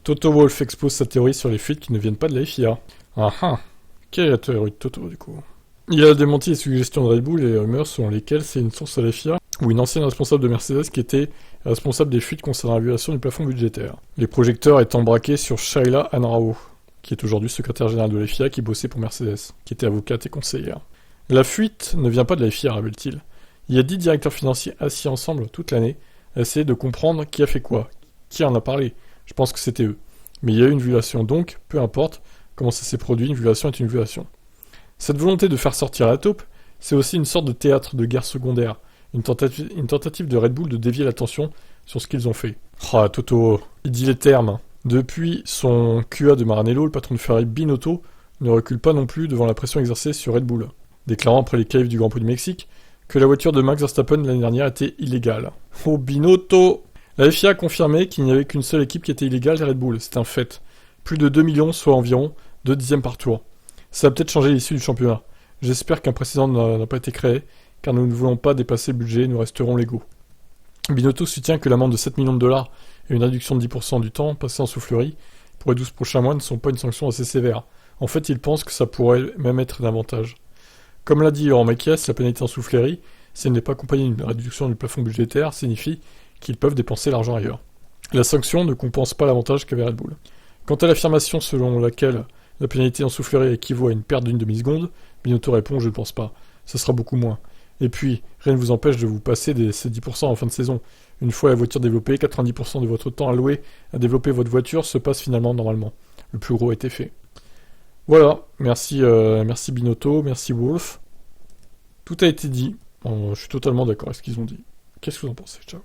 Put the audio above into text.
Toto Wolff expose sa théorie sur les fuites qui ne viennent pas de la FIA. Ah ah. Quelle est la théorie de Toto, du coup? Il a démenti les suggestions de Red Bull et les rumeurs selon lesquelles c'est une source à la FIA ou une ancienne responsable de Mercedes qui était responsable des fuites concernant la violation du plafond budgétaire. Les projecteurs étant braqués sur Shaila Anrao, qui est aujourd'hui secrétaire général de la FIA qui bossait pour Mercedes, qui était avocate et conseillère. La fuite ne vient pas de la FIA, rappelle-t-il. Il y a 10 directeurs financiers assis ensemble toute l'année à essayer de comprendre qui a fait quoi, qui en a parlé. Je pense que c'était eux. Mais il y a eu une violation, donc, peu importe comment ça s'est produit, une violation est une violation. Cette volonté de faire sortir la taupe, c'est aussi une sorte de théâtre de guerre secondaire, une tentative de Red Bull de dévier l'attention sur ce qu'ils ont fait. Ah, Toto, il dit les termes. Depuis son QA de Maranello, le patron de Ferrari Binotto ne recule pas non plus devant la pression exercée sur Red Bull, déclarant après les qualifs du Grand Prix du Mexique que la voiture de Max Verstappen l'année dernière était illégale. Oh Binotto! La FIA a confirmé qu'il n'y avait qu'une seule équipe qui était illégale, Red Bull, c'est un fait. Plus de 2 millions, soit environ 2 dixièmes par tour. Ça va peut-être changer l'issue du championnat. J'espère qu'un précédent n'a pas été créé, car nous ne voulons pas dépasser le budget et nous resterons légaux. Binotto soutient que l'amende de 7 millions de dollars et une réduction de 10% du temps passé en soufflerie pour les 12 prochains mois ne sont pas une sanction assez sévère. En fait, il pense que ça pourrait même être un avantage. Comme l'a dit Laurent Mekies, la pénalité en soufflerie, si elle n'est pas accompagnée d'une réduction du plafond budgétaire, signifie qu'ils peuvent dépenser l'argent ailleurs. La sanction ne compense pas l'avantage qu'avait Red Bull. Quant à l'affirmation selon laquelle la pénalité en soufflerie équivaut à une perte d'une demi-seconde, Binotto répond « Je ne pense pas. Ça sera beaucoup moins. Et puis, rien ne vous empêche de vous passer ces 10% en fin de saison. Une fois la voiture développée, 90% de votre temps alloué à développer votre voiture se passe finalement normalement. Le plus gros a été fait. » Voilà, merci Binotto, merci Wolff. Tout a été dit. Je suis totalement d'accord avec ce qu'ils ont dit. Qu'est-ce que vous en pensez? Ciao.